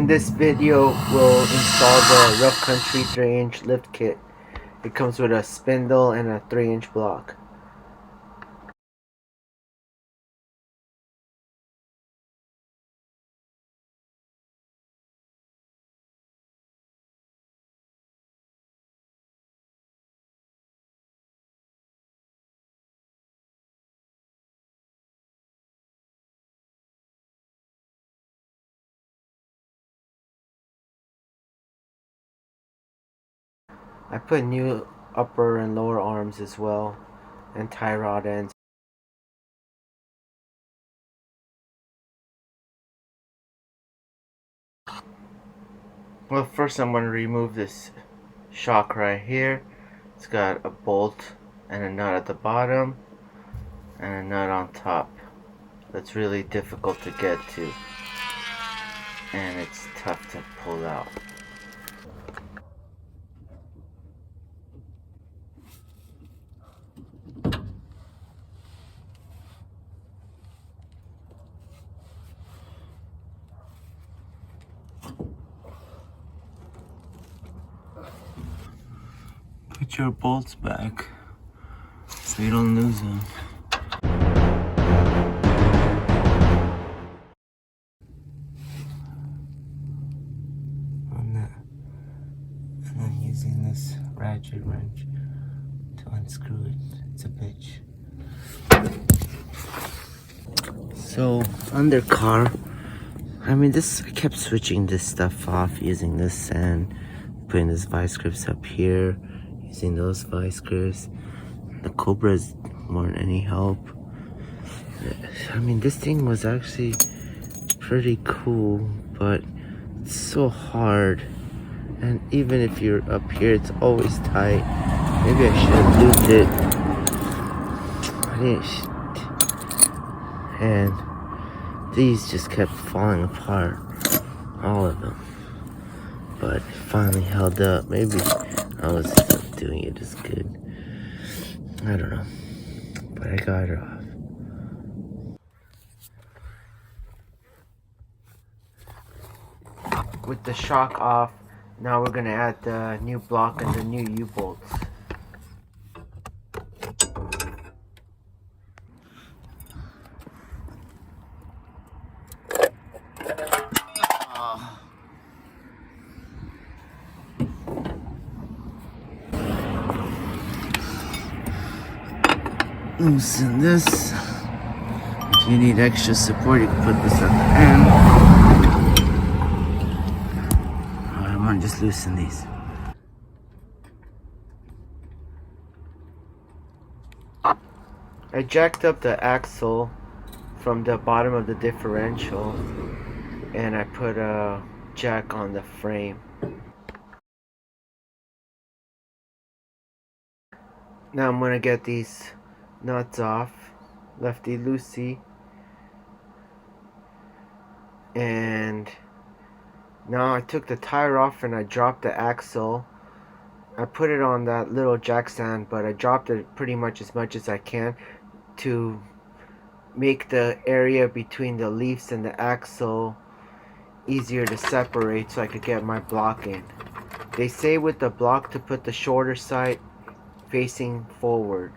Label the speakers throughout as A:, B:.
A: In this video, we'll install the Rough Country 3-inch lift kit. It comes with a spindle and a 3-inch block. I put new upper and lower arms as well, and tie rod ends. Well, first I'm going to remove this shock right here. It's got a bolt and a nut at the bottom and a nut on top. That's really difficult to get to, and it's tough to pull out. Put your bolts back so you don't lose them. On that. And then using this ratchet wrench to unscrew it. It's a bitch. So, undercar, I kept switching this stuff off, using this and putting this vice grips up here, using those vice grips. The Cobra is more than any help. This thing was actually pretty cool, but it's so hard. And even if you're up here, it's always tight. Maybe I should have lubed it. And these just kept falling apart, all of them. But it finally held up. Maybe I wasn't doing it as good. I don't know. But I got it off. With the shock off, now we're gonna add the new block and the new U-bolts. Loosen this. If you need extra support, you can put this at the end. I'm gonna just loosen these. I jacked up the axle from the bottom of the differential, and I put a jack on the frame. Now I'm gonna get these nuts off, lefty loosey, and now I took the tire off and I dropped the axle. I put it on that little jack stand, but I dropped it pretty much as I can to make the area between the leaves and the axle easier to separate so I could get my block in. They say with the block to put the shorter side facing forward,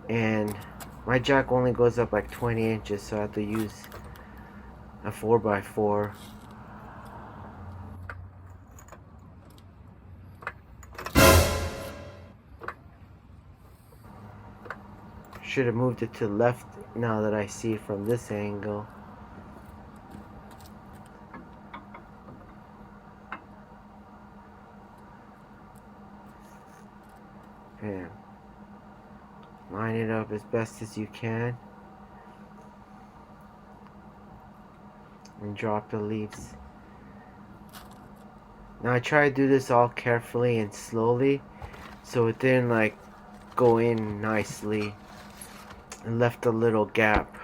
A: and my jack only goes up like 20 inches, so I have to use a 4x4. Should have moved it to the left now that I see it from this angle. And line it up as best as you can. And drop the leaves. Now I try to do this all carefully and slowly, so it didn't go in nicely and left a little gap.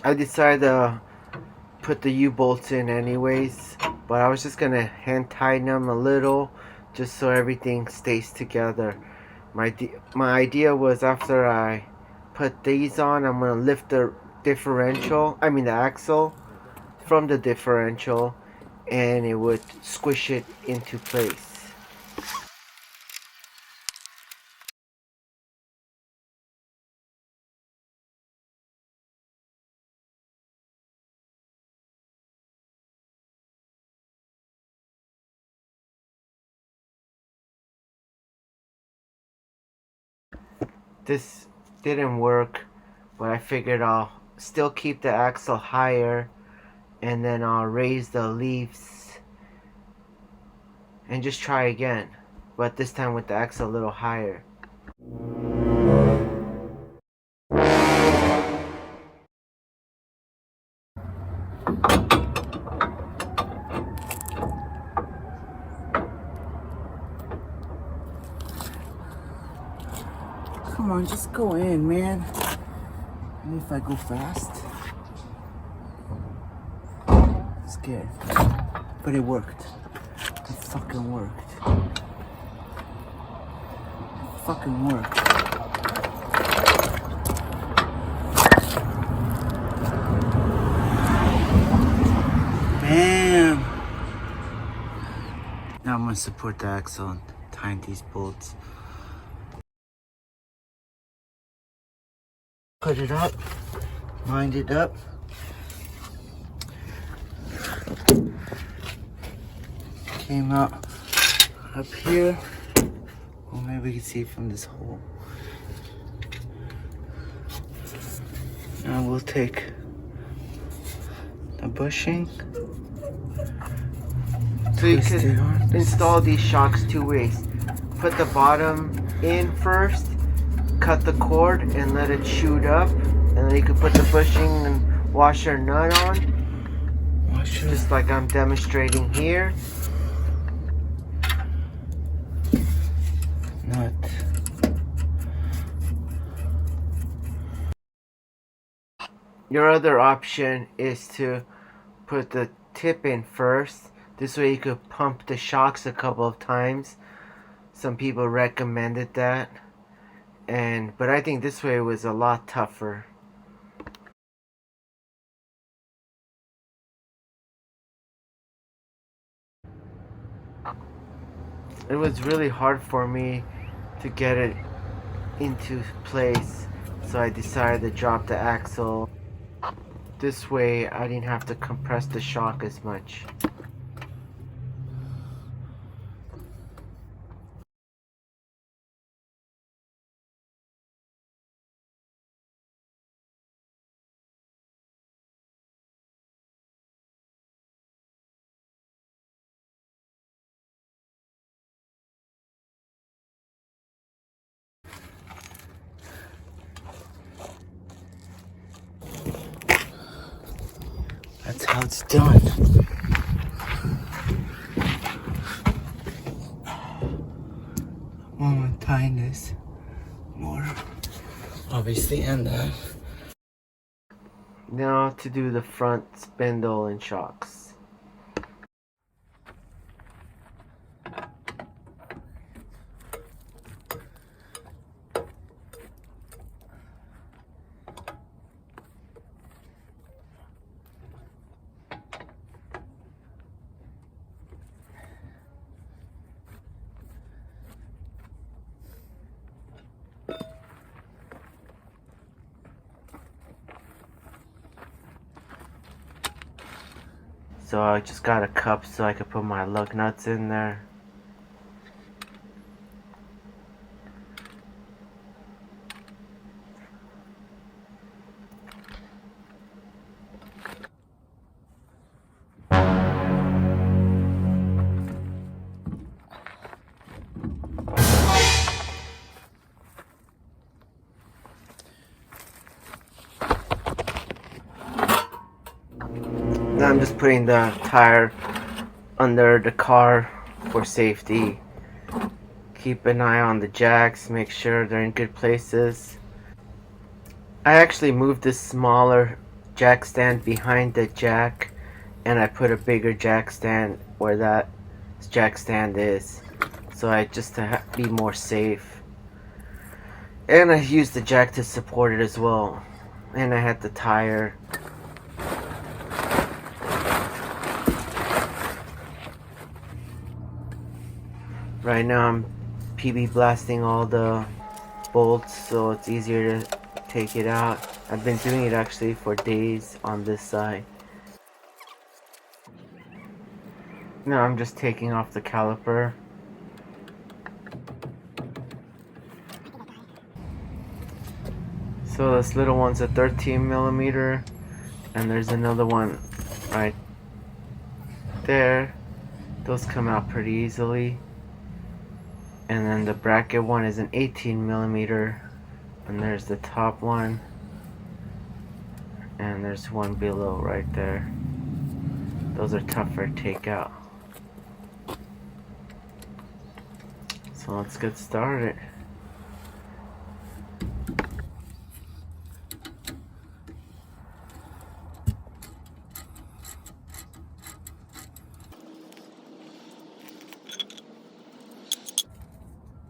A: I decided to put the U-bolts in anyways, but I was just gonna hand tighten them a little just so everything stays together. My idea was, after I put these on, I'm gonna lift the the axle from the differential, and it would squish it into place. This didn't work, but I figured I'll still keep the axle higher, and then I'll raise the leaves and just try again, but this time with the axle a little higher.
B: Come on, just go in, man. Maybe if I go fast. I'm scared. But it worked. It fucking worked. It fucking worked. Bam! Now I'm gonna support the axle and tie these bolts. Put it up. Wind it up. Came out up here. Well, maybe we can see it from this hole. Now we'll take the bushing.
A: So you can install these shocks two ways. Put the bottom in first, cut the cord and let it shoot up, and then you can put the bushing and washer nut on, just like I'm demonstrating here.
B: Nut.
A: Your other option is to put the tip in first. This way you could pump the shocks a couple of times. Some people recommended that, but I think this way was a lot tougher. It was really hard for me to get it into place, so I decided to drop the axle. This way I didn't have to compress the shock as much.
B: That's how it's done. I'm gonna tie this more, obviously, and that.
A: Now to do the front spindle and shocks. So I just got a cup so I could put my lug nuts in there. Now I'm just putting the tire under the car for safety. Keep an eye on the jacks, make sure they're in good places. I actually moved this smaller jack stand behind the jack, and I put a bigger jack stand where that jack stand is, so I just to be more safe. And I used the jack to support it as well. And I had the tire. Right now I'm PB blasting all the bolts so it's easier to take it out. I've been doing it actually for days on this side. Now I'm just taking off the caliper. So this little one's a 13 millimeter, and there's another one right there. Those come out pretty easily. And then the bracket one is an 18 millimeter, and there's the top one, and there's one below right there. Those are tougher to take out. So let's get started.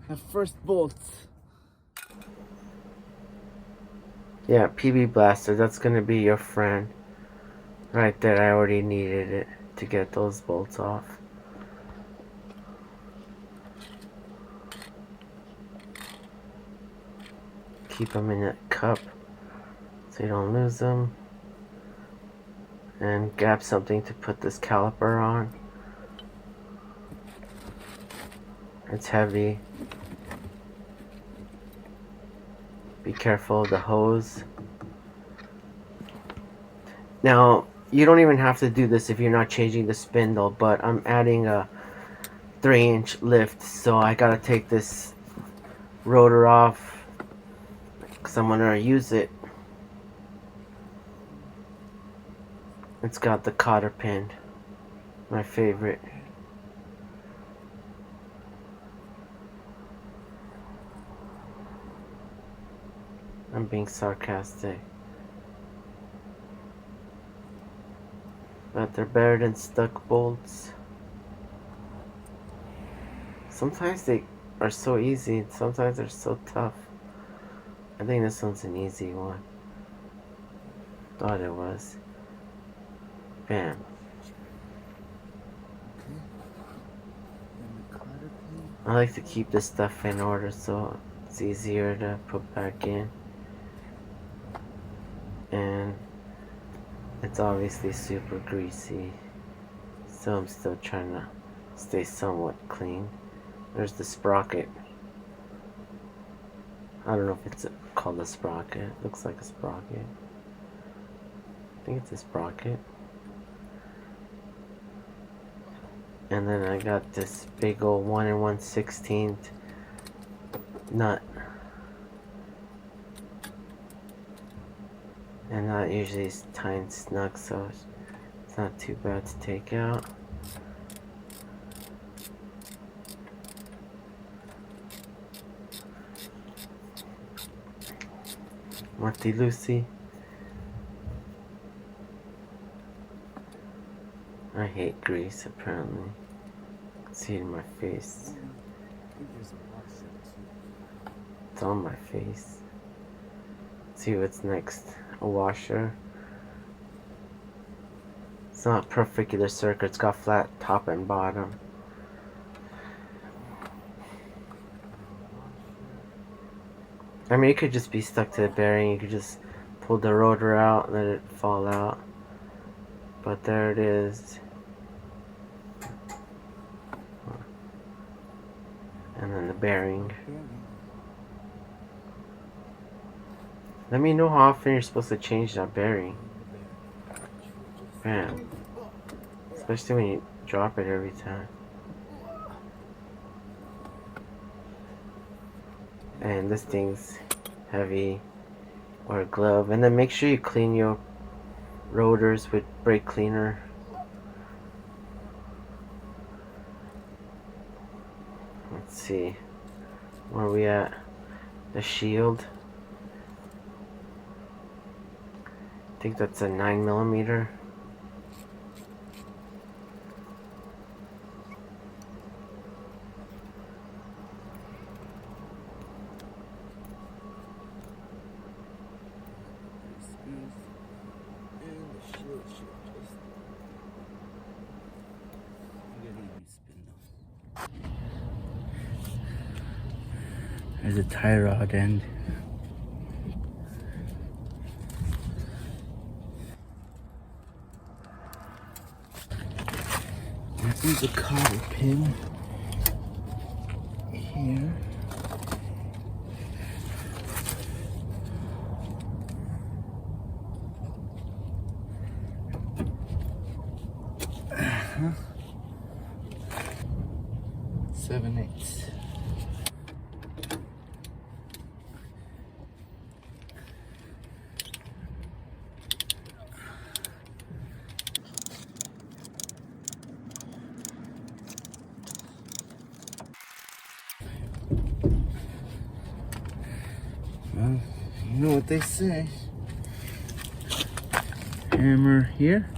B: The first bolts.
A: Yeah, PB Blaster, that's gonna be your friend. Right there, I already needed it to get those bolts off. Keep them in a cup so you don't lose them. And grab something to put this caliper on. It's heavy. Be careful of the hose. Now, you don't even have to do this if you're not changing the spindle, but I'm adding a 3-inch lift, so I gotta take this rotor off because I'm gonna use it. It's got the cotter pin, my favorite. I'm being sarcastic. But they're better than stuck bolts. Sometimes they are so easy, sometimes they're so tough. I think this one's an easy one. Thought it was. Bam. I like to keep this stuff in order so it's easier to put back in. And it's obviously super greasy, so I'm still trying to stay somewhat clean. There's the sprocket. I don't know if it's called a sprocket. It looks like a sprocket. I think it's a sprocket. And then I got this big old 1 1/16 nut. And that usually is tied snug, so it's not too bad to take out. Marty Lucy. I hate grease, apparently. See it in my face. It's on my face. See what's next. A washer. It's not perpendicular circuit, it's got flat top and bottom. I mean, it could just be stuck to the bearing. You could just pull the rotor out and let it fall out. But there it is. And then the bearing. Let me know how often you're supposed to change that bearing. Bam. Especially when you drop it every time. And this thing's heavy. Or a glove. And then make sure you clean your rotors with brake cleaner. Let's see. Where are we at? The shield. I think that's a 9 millimeter.
B: There's a tie rod end. There's a cotter pin here. Uh-huh. 7/8. Well, you know what they say. Hammer here.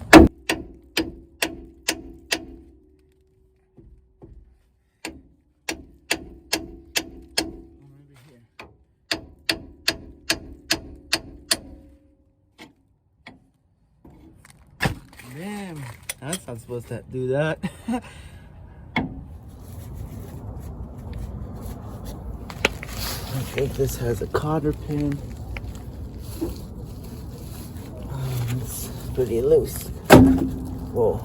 B: Damn, that's not supposed to do that. I think this has a cotter pin. It's pretty loose. Whoa.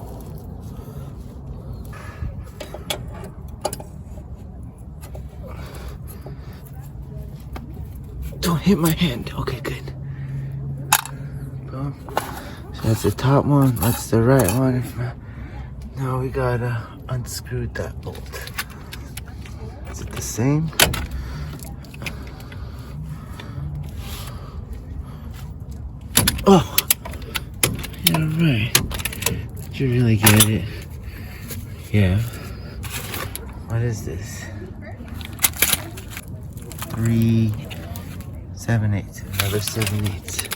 B: Don't hit my hand. Okay, good. Boom. So that's the top one. That's the right one. Now we gotta unscrew that bolt. Is it the same? Oh, yeah, right. Did you really get it? Yeah. What is this? 3 7/8. Another 7/8.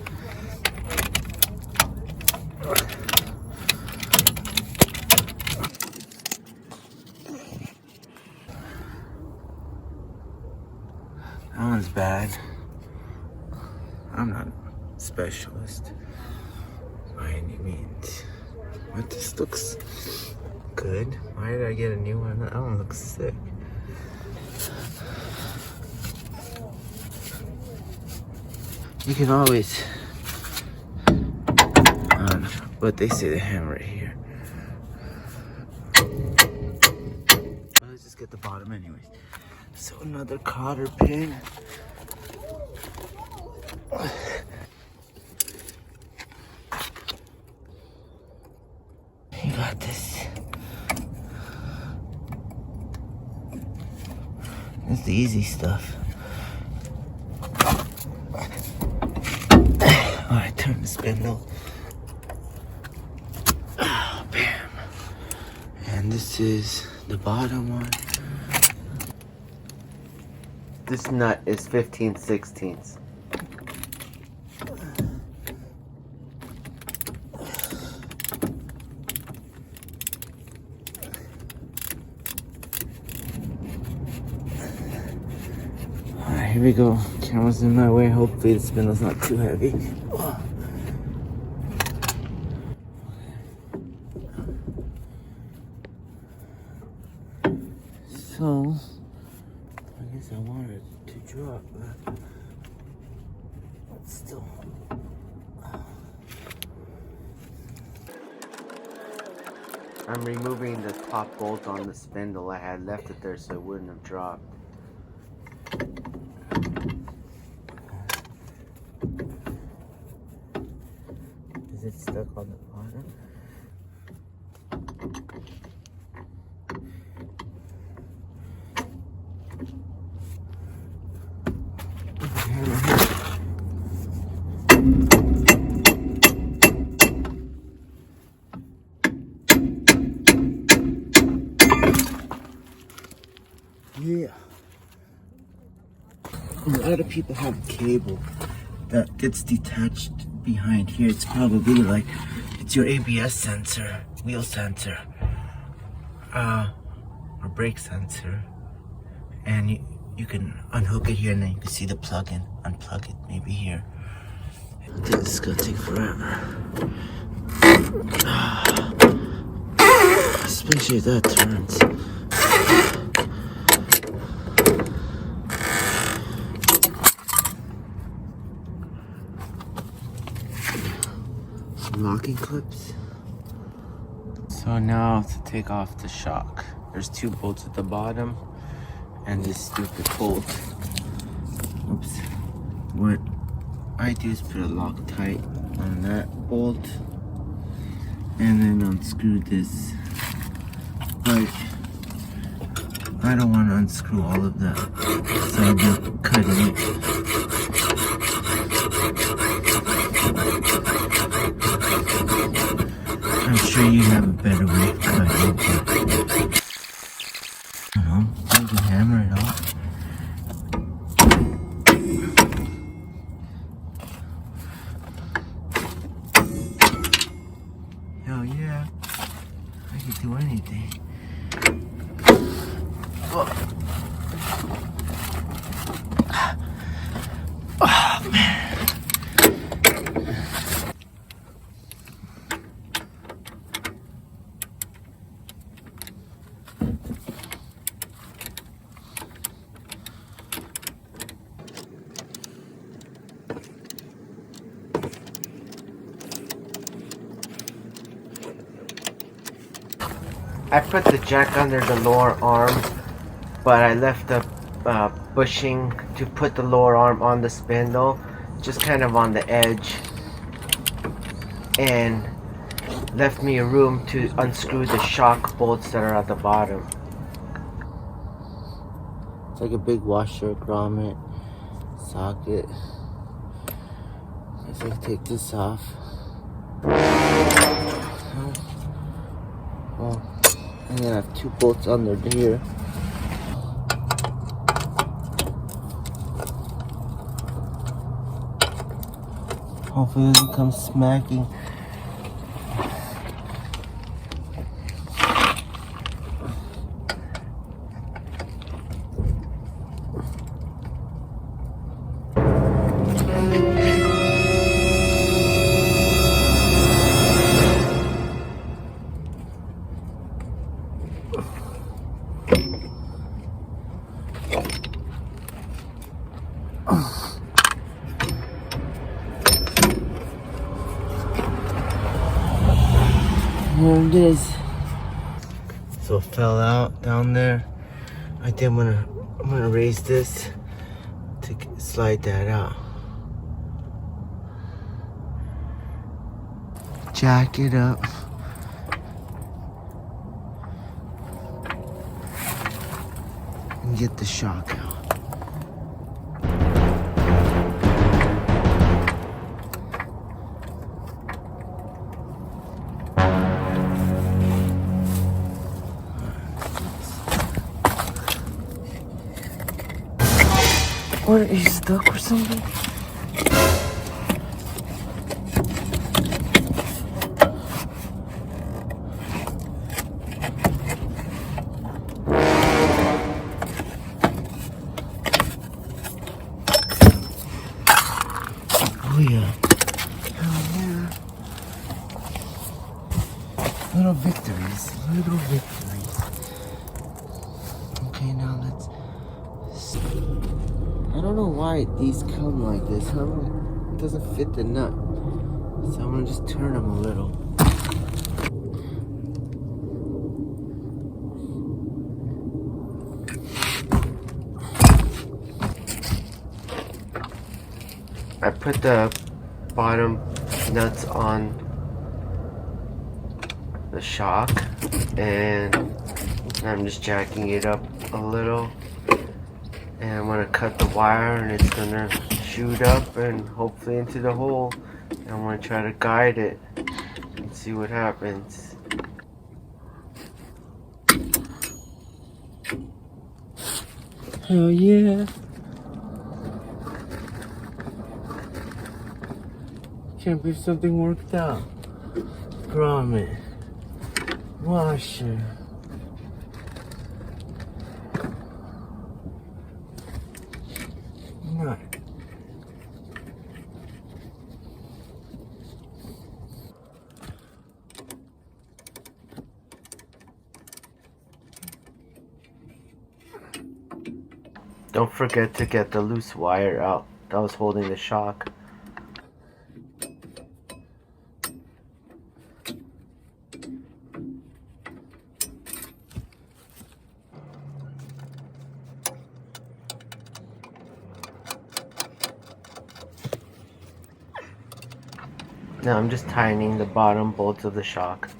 B: That one's bad. I'm not a specialist by any means. But this looks good. Why did I get a new one? That one looks sick. You can always, but they say the hammer right here. Well, let's just get the bottom anyways. So another cotter pin. You got this. That's the easy stuff. Alright, turn the spindle. Oh, bam. And this is the bottom one.
A: This nut is 15/16.
B: Alright, here we go. Camera's in my way. Hopefully the spindle's not too heavy. So, I guess I wanted to drop, but still.
A: I'm removing the top bolt on the spindle. I had left it there so it wouldn't have dropped.
B: Is it stuck on the bottom? Yeah. A lot of people have a cable that gets detached behind here. It's probably like, it's your ABS sensor, wheel sensor, or brake sensor. And you can unhook it here and then you can see the plug-in, unplug it maybe here. I think this is gonna take forever. Especially if that turns. locking clips. So now to take off the shock. There's 2 bolts at the bottom and this stupid bolt. Oops. What I do is put a Loctite on that bolt and then unscrew this. But I don't want to unscrew all of that, so I'll be cutting it. I'm sure you have a better way of cutting it. I don't know, you can hammer it off. Hell yeah, I can do anything. Oh, oh man.
A: I put the jack under the lower arm, but I left the bushing to put the lower arm on the spindle, just kind of on the edge, and left me a room to unscrew the shock bolts that are at the bottom.
B: It's like a big washer grommet socket. If I take this off. Oh, and then I have 2 bolts under here. Hopefully it doesn't come smacking. Here it is. So it fell out down there. I think I'm gonna raise this to slide that out. Jack it up. And get the shock out. What, are you stuck or something? Oh yeah. Oh yeah. Little victories. Little victories. Okay, now let's... I don't know why these come like this. It doesn't fit the nut. So I'm gonna just turn them a little.
A: I put the bottom nuts on the shock, and I'm just jacking it up a little, and I'm gonna cut the wire, and it's gonna shoot up and hopefully into the hole, and I'm gonna try to guide it and see what happens.
B: Hell yeah. Can't believe something worked out. Grommet. Washer. Nut.
A: Don't forget to get the loose wire out that was holding the shock. Now I'm just tightening the bottom bolts of the shock.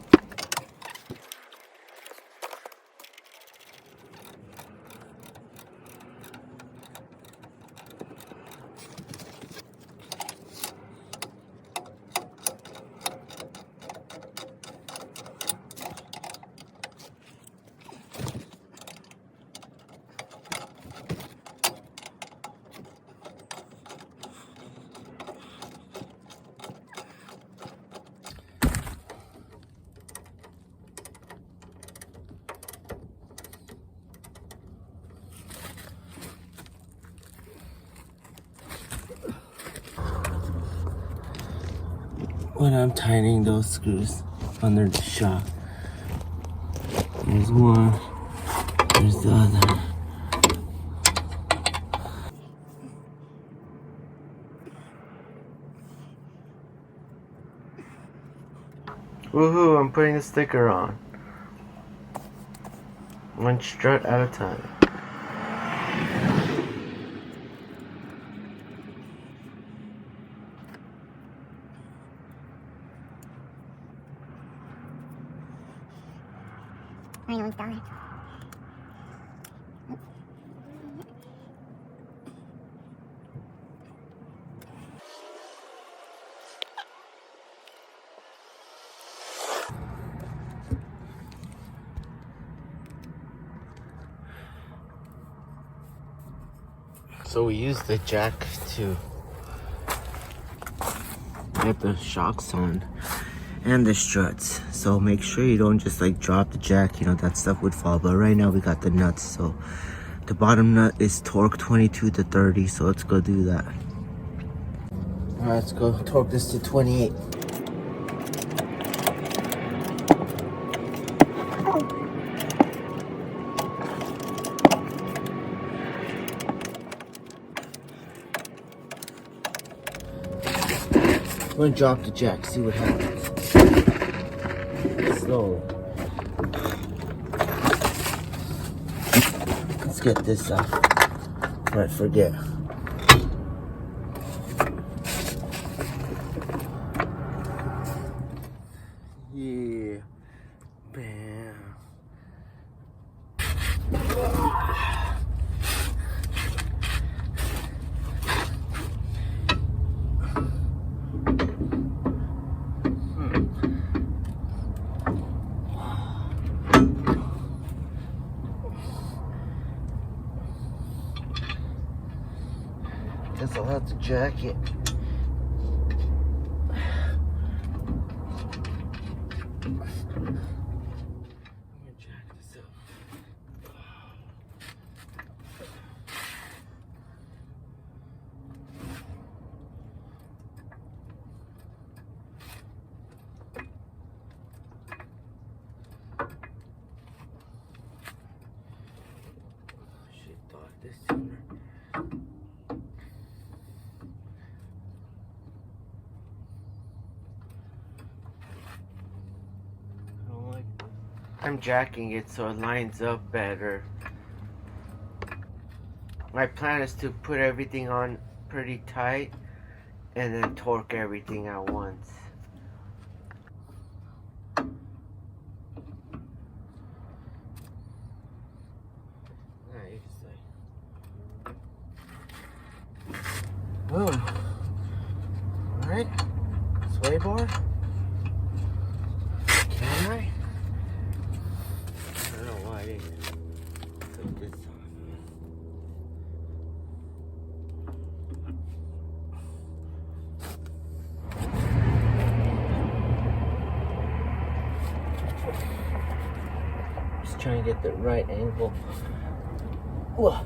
A: When I'm tightening those screws under the shock, there's one, there's the other. Woohoo, I'm putting the sticker on. One strut at a time. So we use the jack to get the shocks on and the struts. So make sure you don't just like drop the jack, you know, that stuff would fall. But right now we got the nuts. So the bottom nut is torque 22 to 30. So let's go do that. All right, let's go torque this to 28. I'm gonna drop the jack, see what happens. Slow. Let's get this off. Might forget. Yeah. Bam. Guess I'll have to jack it. I'm gonna jack this up. Should have thought this sooner. I'm jacking it so it lines up better. My plan is to put everything on pretty tight and then torque everything at once. Nice. Boom. Alright. Sway bar. Can I? I don't know why I didn't put this on. Just trying to get the right angle. Whoa.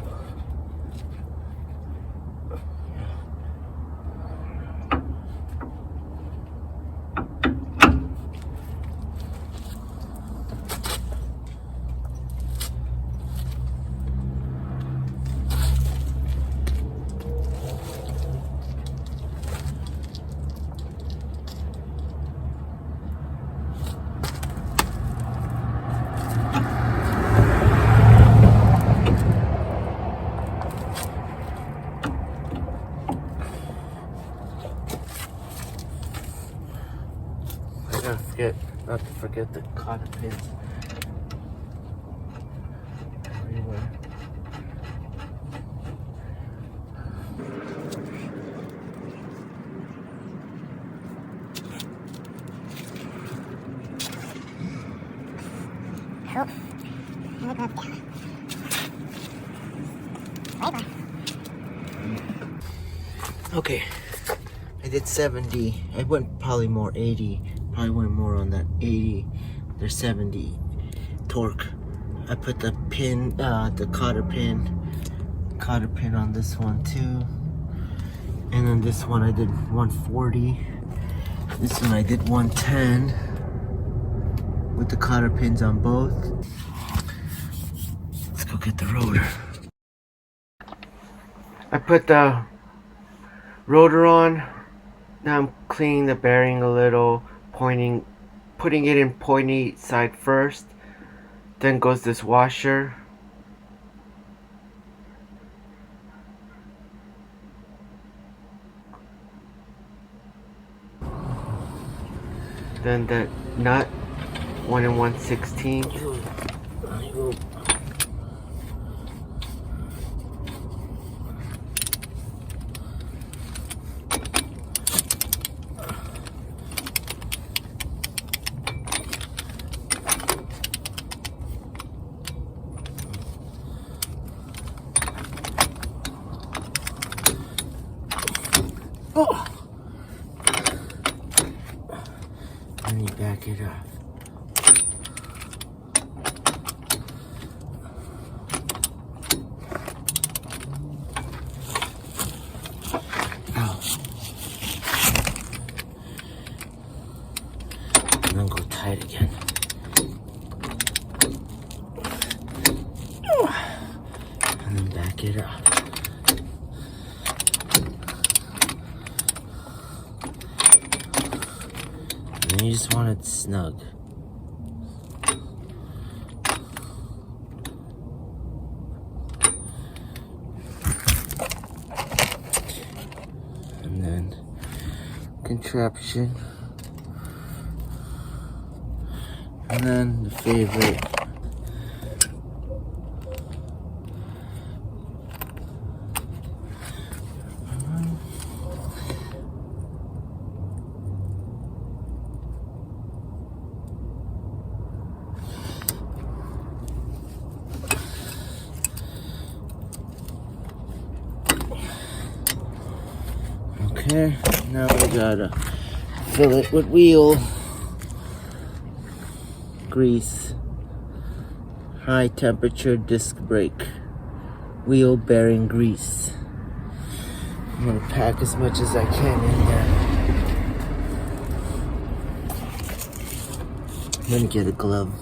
B: forget the cotter pins everywhere. Okay, I did 70. I went probably more 80. Probably went more on that 80. There's 70 torque. I put the pin, the cotter pin on this one too. And then this one I did 140. This one I did 110 with the cotter pins on both. Let's go get the rotor.
A: I put the rotor on. Now I'm cleaning the bearing a little, putting it in pointy side first. Then goes this washer. Then the nut, 1 1/16.
B: Oh. Let me back it up. Ow. And then go tight again. And then back it up. And you just want it snug. And then contraption. And then the favorite. Okay, now we gotta fill it with wheel grease, high temperature disc brake, wheel bearing grease. I'm gonna pack as much as I can in there. I'm gonna get a glove.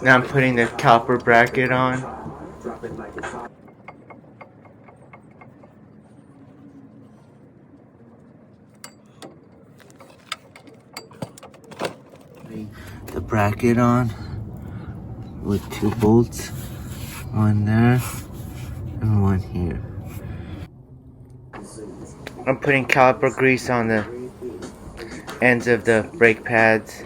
A: Now I'm putting the caliper bracket on.
B: The bracket on with 2 bolts, one there and one here.
A: I'm putting caliper grease on the ends of the brake pads.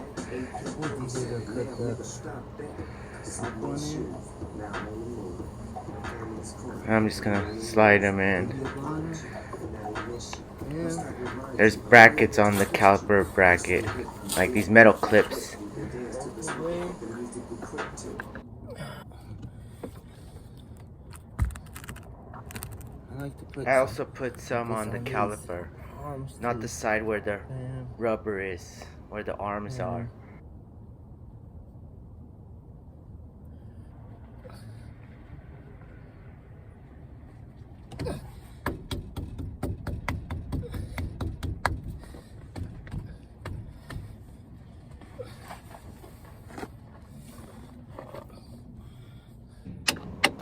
A: I'm just gonna slide them in. There's brackets on the caliper bracket, like these metal clips. I also put some on the caliper, not the side where the rubber is, where the arms are.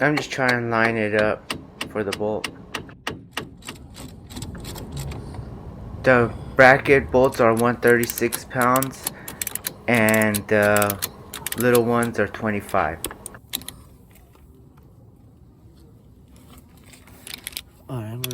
A: I'm just trying to line it up for the bolt. The bracket bolts are 136 pounds and the little ones are 25.
B: Alright,